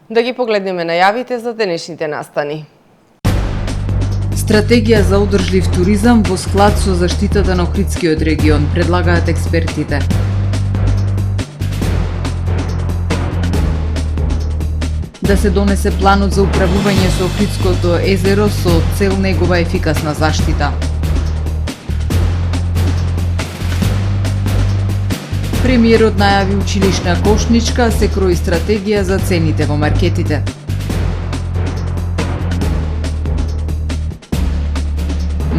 Да ги погледнеме најавите за денешните настани. Стратегија за одржлив туризам во склад со заштитата на Охридскиот регион, предлагаат експертите. Да се донесе планот за управување со Охридското езеро со цел негова ефикасна заштита. Премиерот најави училишна кошничка, се крои стратегија за цените во маркетите.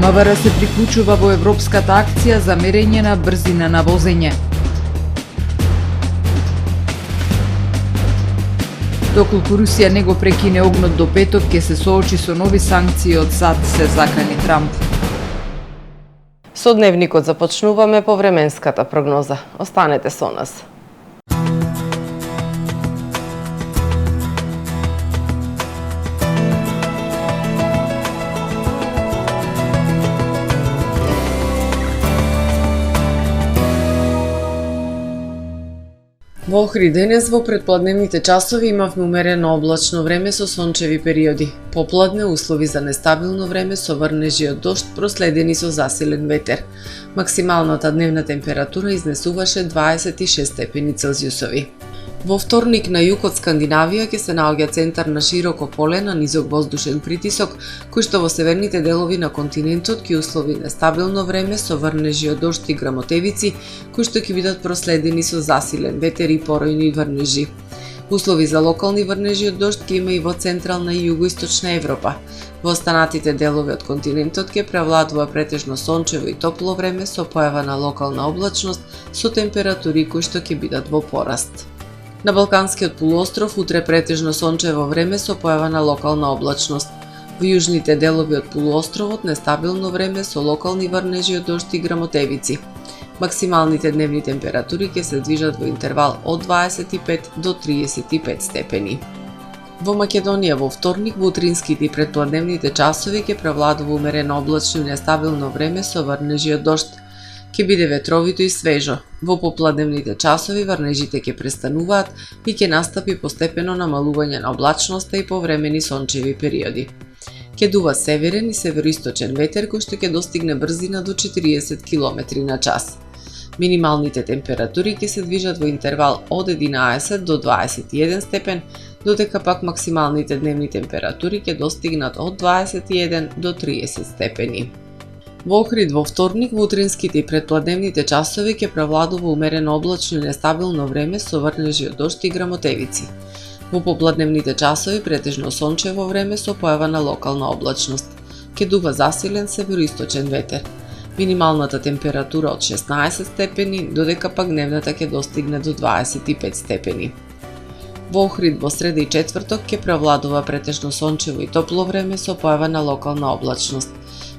МВР се приклучува во европската акција за мерење на брзина на возење. Доколку Русија не го прекине огнот до петок, ќе се соочи со нови санкции од САД, се закани Трамп. Со дневникот започнуваме по временската прогноза. Останете со нас. Во Охрид денес во предпладневните часови имавме умерено облачно време со сончеви периоди. Попладне услови за нестабилно време со врнежи од дожд проследени со засилен ветер. Максималната дневна температура изнесуваше 26 степени Целзиусови. Во вторник на југ од Скандинавија ќе се наоѓа центар на широко поле на низок воздушен притисок, кој што во северните делови на континентот ќе услови нестабилно време со врнежи од дожд и грамотевици, кои што ќе бидат проследени со засилен ветер и поројни врнежи. Услови за локални врнежи од дожд ќе има и во централна и југоисточна Европа. Во останатите делови од континентот ќе превладува претежно сончево и топло време со појава на локална облачност со температури кои што ќе бидат во пораст. На Балканскиот полуостров утре претежно сончево време со појава на локална облачност. Во јужните делови од полуостровот нестабилно време со локални врнежи од дожд и грамотевици. Максималните дневни температури ќе се движат во интервал од 25 до 35 степени. Во Македонија во вторник во утринските и предпладневните часови ќе превладува умерено облачно и нестабилно време со врнежи од дожд. Ќе биде ветровито и свежо. Во попладневните часови врнежите ќе престануваат и ќе настапи постепено намалување на облачноста и повремени сончеви периоди. Ќе дува северен и североисточен ветер кој што ќе достигне брзина до 40 км на час. Минималните температури ќе се движат во интервал од 11 до 21 степен, додека пак максималните дневни температури ќе достигнат од 21 до 30 степени. Во Охрид во вторник во утринските и предпладневните часови ќе превладува умерено облачно и нестабилно време со врнежи од дожд и грамотевици. Во попладневните часови претежно сончево време со појава на локална облачност. Ќе дува засилен североисточен ветер. Минималната температура од 16 степени, додека пак дневната ќе достигне до 25 степени. Во Охрид во среда и четврток ќе превладува претежно сончево и топло време со појава на локална облачност.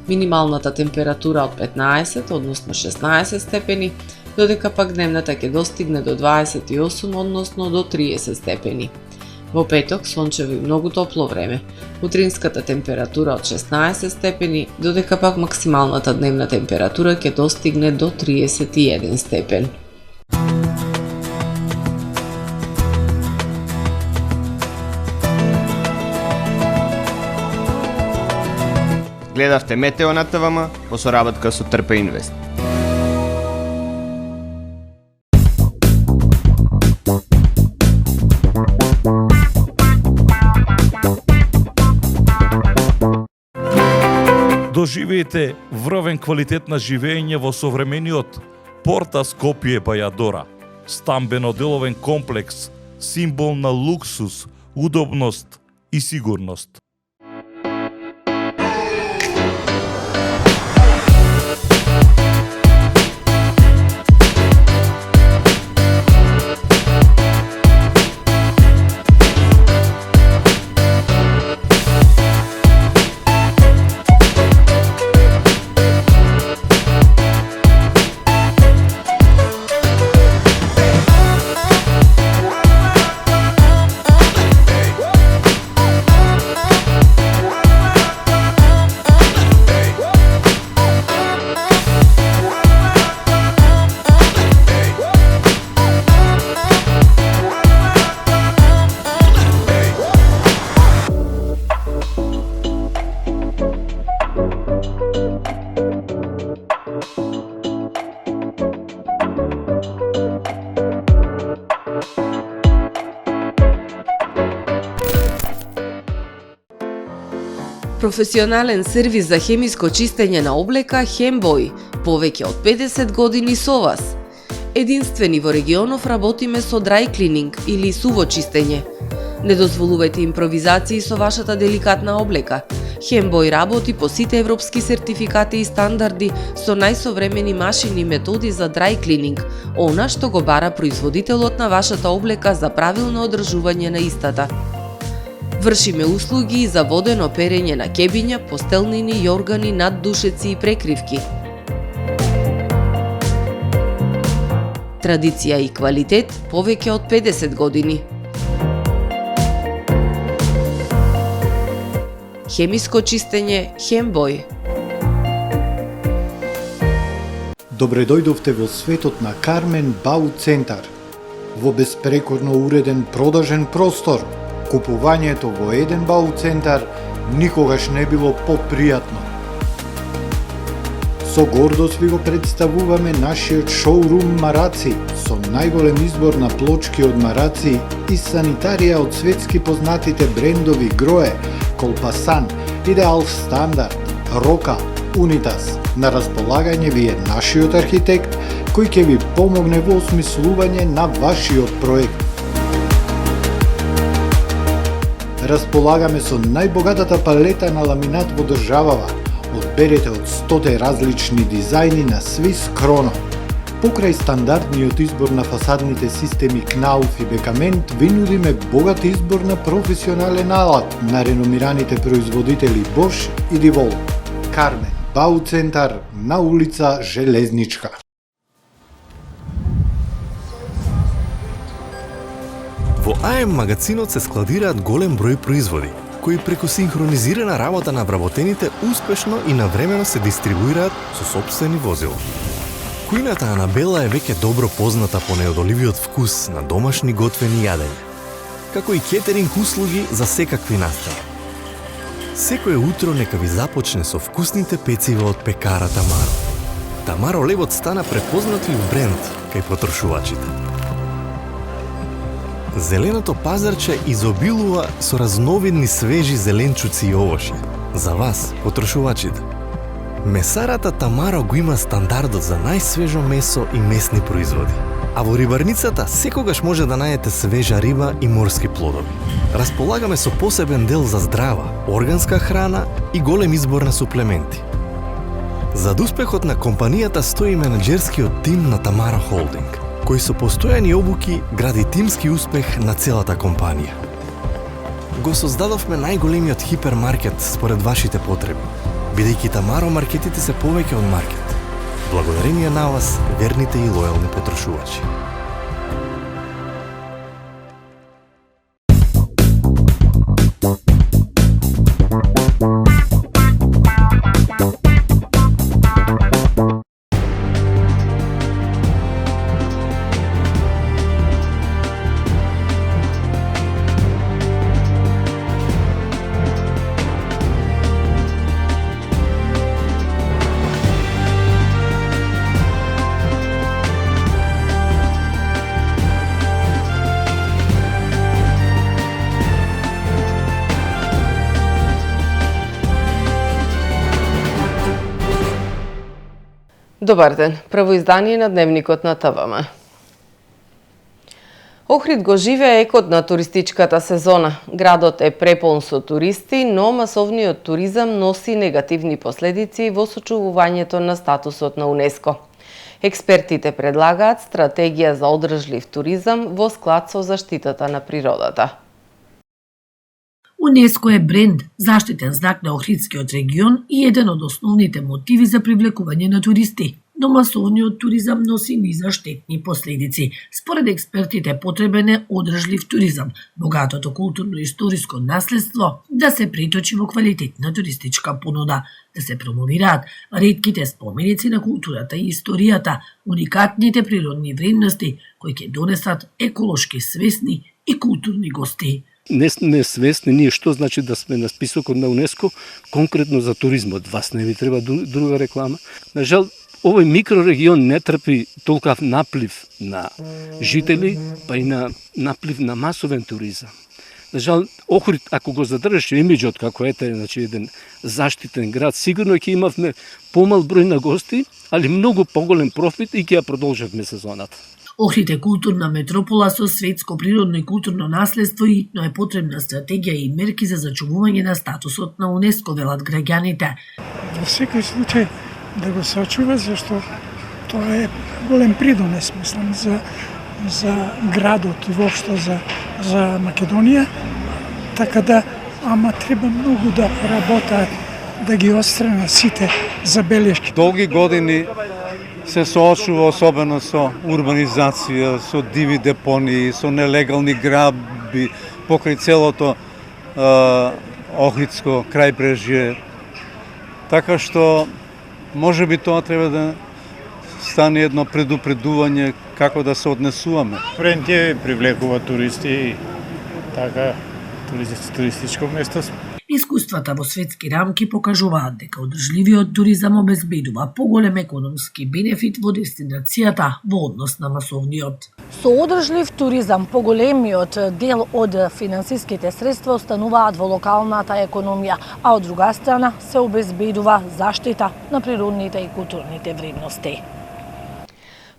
Минималната температура од 15, односно 16 степени, додека пак дневната ќе достигне до 28, односно до 30 степени. Во петок сончево и многу топло време. Утринската температура од 16 степени, додека пак максималната дневна температура ќе достигне до 31 степен. Гледавте Метео на ТВМ во соработка со Трпе Инвест. Доживеете врвен квалитет на живење во современиот Порта Скопје Бајадора. Стамбено-деловен комплекс, символ на луксус, удобност и сигурност. Професионален сервис за хемиско чистење на облека Хембој, повеќе од 50 години со вас. Единствени во регионов работиме со dry cleaning или суво чистење. Не дозволувајте импровизации со вашата деликатна облека. Хембој работи по сите европски сертификати и стандарди со најсовремени машини и методи за dry cleaning, она што го бара производителот на вашата облека за правилно одржување на истата. Вршиме услуги за водено перење на кебиња, постелнини, јоргани, наддушеци и прекривки. Традиција и квалитет повеќе од 50 години. Хемиско чистење Хембој. Добре дојдовте во светот на Кармен Бау Центар. Во беспрекорно уреден продажен простор, купувањето во еден Бау Центар никогаш не било попријатно. Со гордост ви го представуваме нашиот шоурум Мараци, со најголем избор на плочки од мараци и санитарија од светски познатите брендови Грое, Колпасан, Идеал Стандард, Рока, Унитас. На располагање ви е нашиот архитект, кој ќе ви помогне во осмислување на вашиот проект. Располагаме со најбогатата палета на ламинат во државава. Одберете од 100 различни дизајни на Swiss Chrono. Покрај стандардниот избор на фасадните системи Knauf и Бекамент, ви нудиме богат избор на професионален алат на реномираните производители Bosch и DeWalt. Кармен Бау Центар на улица Железничка. Во АМ магазинот се складираат голем број производи, кои преку синхронизирана работа на вработените успешно и навремено се дистрибуираат со сопствени возила. Кујната Анабела е веќе добро позната по неодоливиот вкус на домашни готвени јадења, како и кетеринг услуги за секакви настани. Секое утро нека ви започне со вкусните пецива од пекара Тамаро. Тамаро левот стана препознатлив бренд кај потрошувачите. Зеленото пазарче изобилува со разновидни свежи зеленчуци и овошје. За вас, потрошувачите. Месарата Тамаро го има стандардот за најсвежо месо и месни производи. А во рибарницата секогаш може да најдете свежа риба и морски плодови. Располагаме со посебен дел за здрава, органска храна и голем избор на суплементи. Зад успехот на компанијата стои менаџерскиот тим на Тамаро Холдинг, кој со постојани обуки гради тимски успех на целата компанија. Го создадовме најголемиот хипермаркет според вашите потреби, бидејќи Тамаро маркетите се повеќе од маркет. Благодарение на вас, верните и лојални потрошувачи. Добар ден, прво издание на Дневникот на ТВМ. Охрид го живее екот на туристичката сезона. Градот е преполн со туристи, но масовниот туризам носи негативни последици во сочувувањето на статусот на УНЕСКО. Експертите предлагаат стратегија за одржлив туризам во склад со заштитата на природата. УНЕСКО е бренд, заштитен знак на Охридскиот регион и еден од основните мотиви за привлекување на туристи. Но масовниот туризам носи низа штетни последици. Според експертите потребен е одржлив туризам, богатото културно-историско наследство да се приточи во квалитетна туристичка понуда, да се промовираат ретките споменици на културата и историјата, уникатните природни вредности кои ќе донесат еколошки свесни и културни гости. Не сме свесни ние што значи да сме на списокот на УНЕСКО конкретно за туризмот. Вас не ви треба друга реклама. На жал, овој микрорегион не трпи толкав наплив на жители, па и на наплив на масовен туризам. На жал, Охрид, ако го задржиш имиджот како значи еден заштитен град, сигурно ќе имавме помал број на гости, али многу поголем профит и ќе ја продолжевме сезоната. Охрид е културна метропола со светско природно и културно наследство и но е потребна стратегија и мерки за зачувување на статусот на УНЕСКО, велат граѓаните. Во секој случај да го сочува, зашто тоа е голем придонес, мислам, за градот и воопшто за Македонија, така да, ама треба многу да работат, да ги отстрана сите забелешки. Долги години се соочува особено со урбанизација, со диви депонии, со нелегални грабби покрај целото Охридско крајбрежје. Така што можеби тоа треба да стане едно предупредување како да се однесуваме. Френтија привлекува туристи, така туристичко место. Искуствата во светски рамки покажуваат дека одржливиот туризам обезбедува поголем економски бенефит во дестинацијата во однос на масовниот. Со одржлив туризам поголемиот дел од финансиските средства остануваат во локалната економија, а од друга страна се обезбедува заштита на природните и културните вредности.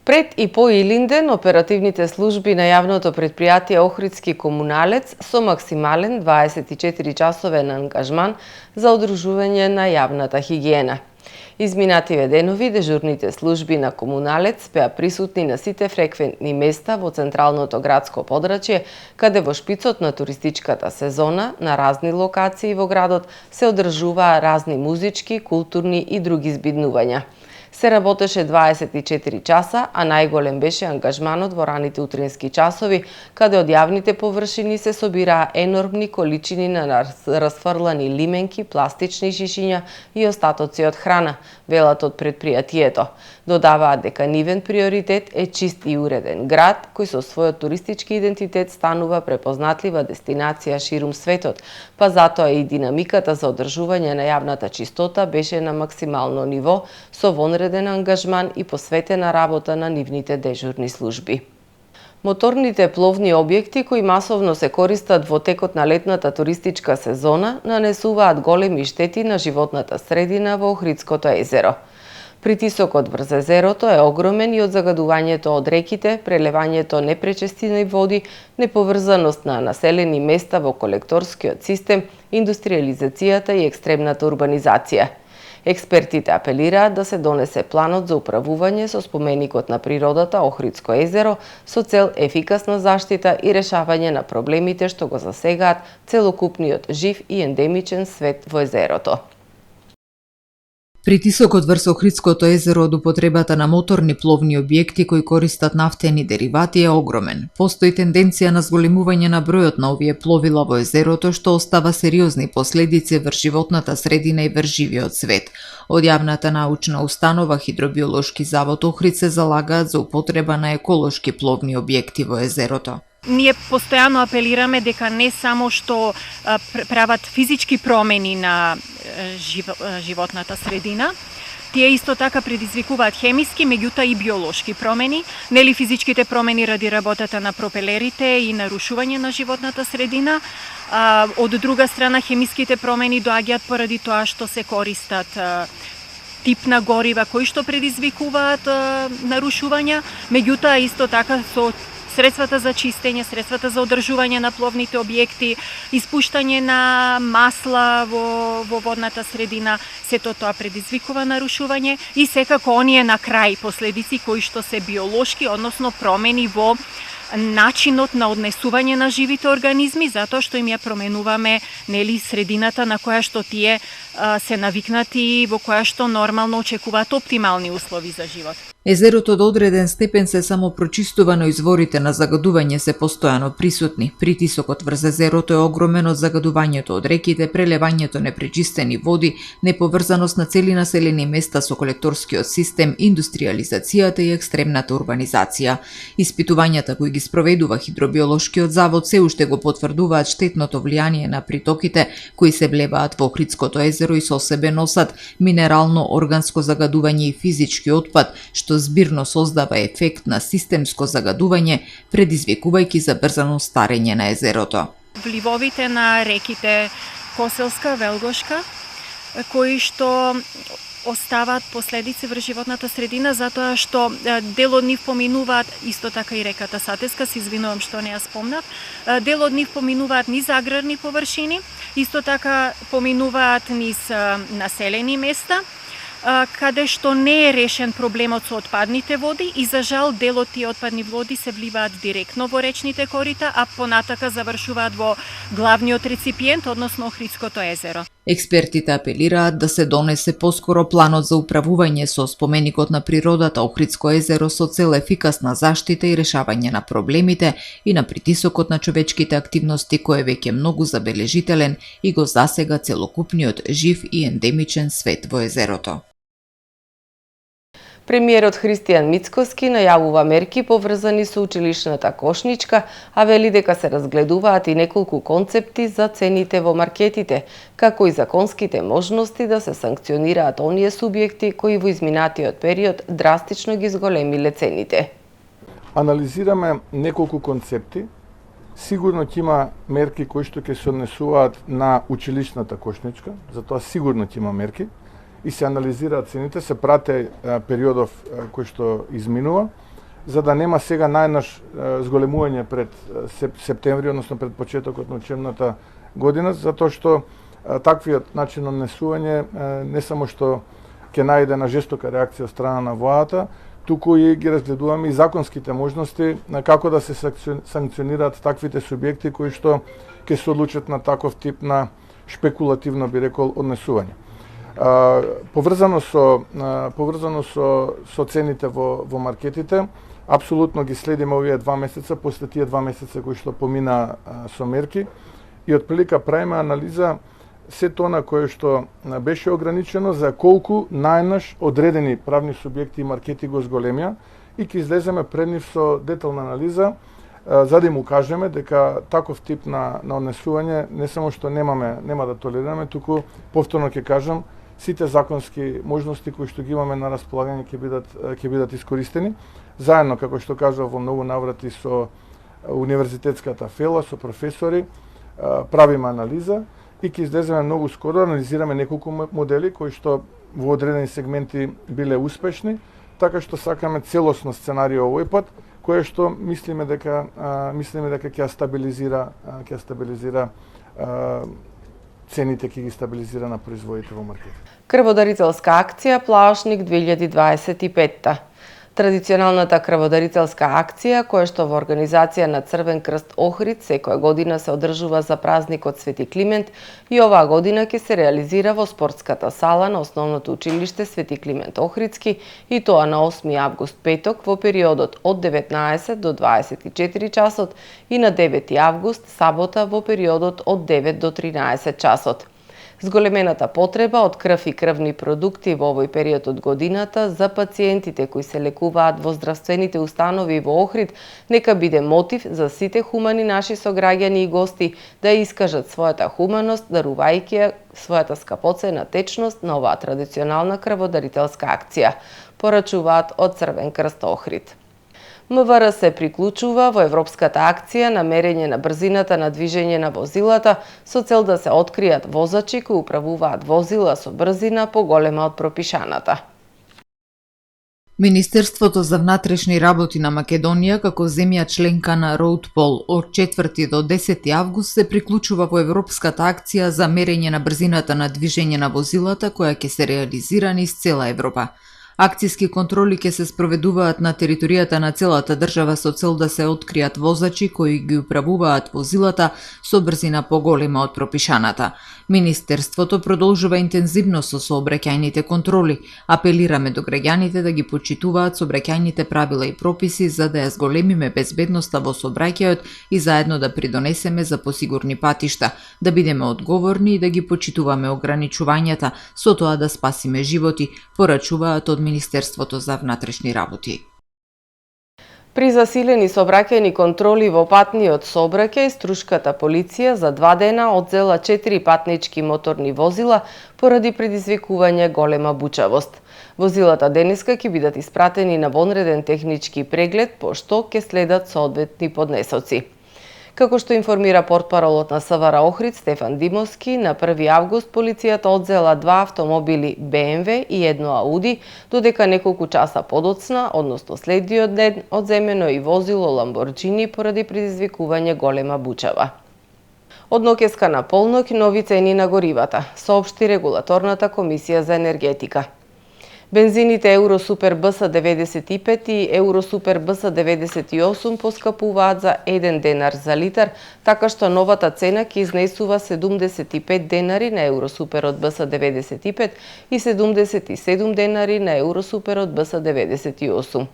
Пред и по Илинден, оперативните служби на јавното предпријатие Охридски комуналец со максимален 24 часовен ангажман за одржување на јавната хигиена. Изминативе денови дежурните служби на комуналец беа присутни на сите фреквентни места во централното градско подрачје, каде во шпицот на туристичката сезона на разни локации во градот се одржуваа разни музички, културни и други збиднувања. Се работеше 24 часа, а најголем беше ангажманот во раните утрински часови, каде од јавните површини се собираа енормни количини на расфрлани лименки, пластични шишиња и остатоци од храна, велат од предпријатието. Додаваат дека нивен приоритет е чист и уреден град, кој со својот туристички идентитет станува препознатлива дестинација ширум светот, па затоа и динамиката за одржување на јавната чистота беше на максимално ниво, со вонреден ангажман и посветена работа на нивните дежурни служби. Моторните пловни објекти кои масовно се користат во текот на летната туристичка сезона нанесуваат големи штети на животната средина во Охридското езеро. Притисокот врз езерото е огромен и од загадувањето од реките, прелевањето непречистени води, неповрзаност на населени места во колекторскиот систем, индустриализацијата и екстремната урбанизација. Експертите апелираат да се донесе планот за управување со споменикот на природата Охридско езеро со цел ефикасна заштита и решавање на проблемите што го засегаат целокупниот жив и ендемичен свет во езерото. Притисокот врз Охридското езеро од употребата на моторни пловни објекти кои користат нафтени деривати е огромен. Постои тенденција на зголемување на бројот на овие пловила во езерото, што остава сериозни последици врз животната средина и врз живиот свет. Од јавната научна установа Хидробиолошки завод Охрид се залагаат за употреба на еколошки пловни објекти во езерото. Ние постојано апелираме дека не само што прават физички промени на животната средина, тие исто така предизвикуваат хемиски, меѓутоа и биолошки промени, нели физичките промени ради работата на пропелерите и нарушување на животната средина, од друга страна хемиските промени доаѓаат поради тоа што се користат тип на горива кои што предизвикуваат нарушувања, меѓутоа исто така со средствата за чистење, средствата за одржување на пловните објекти, испуштање на масла во водната средина, сето тоа предизвикува нарушување и секако оние на крај последици кои што се биолошки, односно промени во начинот на однесување на живите организми, затоа што им ја променуваме нели средината на која што тие се навикнати, во која што нормално очекуваат оптимални услови за живот. Езерото до одреден степен се само прочистува, но изворите на загадување се постојано присутни. Притисокот врз езерото е огромен од загадувањето од реките, прелевањето непречистени води, неповрзаност на цели населени места со колекторскиот систем, индустриализацијата и екстремната урбанизација. Испитувањата кои ги спроведува Хидробиолошкиот завод се уште го потврдуваат штетното влијание на притоките кои се влеваат во Охридското езеро и со себе носат минерално, органско загадување и физички отпад, што збирно создава ефект на системско загадување, предизвикувајќи забрзано старење на езерото. вливовите на реките Коселска, Велгошка, кои што оставаат последици врз животната средина, затоа што дел од нив поминуваат, исто така и реката Сатеска, се извинувам што не ја спомнав, дел од нив поминуваат низ аграрни површини, исто така поминуваат низ населени места, каде што не е решен проблемот со отпадните води и за жал дел од тие отпадни води се вливаат директно во речните корита, а понатака завршуваат во главниот реципиент, односно Охридското езеро. Експертите апелираат да се донесе поскоро планот за управување со споменикот на природата Охридско езеро со цел ефикасна заштита и решавање на проблемите и на притисокот на човечките активности кој е веќе многу забележителен и го засега целокупниот жив и ендемичен свет во езерото. Премиерот Христијан Мицкоски најавува мерки поврзани со училишната кошничка, а вели дека се разгледуваат и неколку концепти за цените во маркетите, како и законските можности да се санкционираат оние субјекти кои во изминатиот период драстично ги зголемиле цените. Анализираме неколку концепти. Сигурно ќе има мерки кои што ќе се однесуваат на училишната кошничка, затоа сигурно ќе има мерки и се анализираат цените, се прате периодов кој што изминува, за да нема сега најнаш зголемување пред септември, односно пред почетокот на учебната година, затоа што таквиот начин на однесување не само што ќе најде на жестока реакција од страна на владата, туку и ги разгледуваме и законските можности на како да се санкционираат таквите субјекти кои што ќе се одлучат на таков тип на шпекулативно, би рекол, однесување. Поврзано со цените во маркетите, апсолутно ги следиме овие 2 месеца, после тие 2 месеца кои што помина со мерки и отприлика правиме анализа се тоа кое што беше ограничено за колку најнаш одредени правни субјекти и маркети го зголемија и ќе излеземе пред нив со детална анализа за да им укажеме дека таков тип на однесување не само што нема да толерираме, туку повторно ќе кажам, сите законски можности кои што ги имаме на располагање ќе бидат искористени, заедно, како што кажав, во многу наврати со универзитетската фела, со професори, правиме анализа и ќе излеземе многу скоро, анализираме неколку модели кои што во одредени сегменти биле успешни, така што сакаме целосно сценарио овој пат, кое што мислиме дека ќе стабилизира цените, ќе ги стабилизира на производите во маркет. Крводарителска акција Плашник 2025. Традиционалната крводарителска акција, која што во организација на Црвен крст Охрид секоја година се одржува за празникот Свети Климент и оваа година ќе се реализира во спортската сала на Основното училиште Свети Климент Охридски и тоа на 8 август петок во периодот од 19 до 24 часот и на 9 август сабота во периодот од 9 до 13 часот. Зголемената потреба од крв и крвни продукти во овој период од годината за пациентите кои се лекуваат во здравствените установи во Охрид нека биде мотив за сите хумани наши сограѓани и гости да искажат својата хуманост, дарувајќи ја својата скапоцена течност на оваа традиционална крводарителска акција, порачуваат од Црвен крст Охрид. МВР се приклучува во европската акција на мерење на брзината на движење на возилата со цел да се откријат возачи кои управуваат возила со брзина поголема од пропишаната. Министерството за внатрешни работи на Македонија, како земја членка на Роудпол од 4 до 10 август се приклучува во европската акција за мерење на брзината на движење на возилата која ќе се реализира низ цела Европа. Акцијски контроли ќе се спроведуваат на територијата на целата држава со цел да се откријат возачи кои ги управуваат возилата со брзина поголема од пропишаната. Министерството продолжува интензивно со сообраќајните контроли. Апелираме до граѓаните да ги почитуваат сообраќајните правила и прописи за да ја зголемиме безбедноста во сообраќајот и заедно да придонесеме за посигурни патишта, да бидеме одговорни и да ги почитуваме ограничувањата, со тоа да спасиме животи, порачуваат од Министерството за внатрешни работи. При засилени сообраќајни контроли во патниот сообраќај, струшката полиција за 2 дена одзела 4 патнички моторни возила поради предизвикување голема бучавост. Возилата денеска ќе бидат испратени на вонреден технички преглед, пошто ќе следат соодветни поднесоци. Како што информира портпаролот на СВР Охрид Стефан Димовски, на 1 август полицијата одзела 2 автомобили BMW и 1 Ауди, додека неколку часа подоцна, односно следниот ден, одземено и возило Ламборджини поради предизвикување голема бучава. Од ноќеска на полноќ нови цени на горивата, соопшти регулаторната комисија за енергетика. Бензините Евросупер БС 95 и Евросупер БС 98 поскапуваат за 1 денар за литар, така што новата цена ќе изнесува 75 денари на Евросуперот БС 95 и 77 денари на Евросуперот БС 98.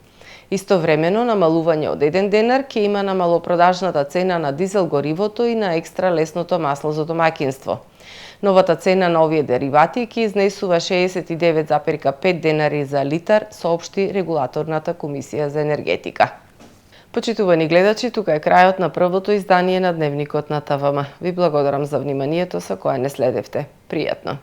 Истовремено, намалување од 1 денар ќе има на малопродажната цена на дизел горивото и на екстра лесното масло за домаќинство. Новата цена на овие деривати ќе изнесува 69,5 денари за литар, соопшти регулаторната комисија за енергетика. Почитувани гледачи, тука е крајот на првото издание на Дневникот на ТВМ. Ви благодарам за вниманието со кое не следевте. Пријатно!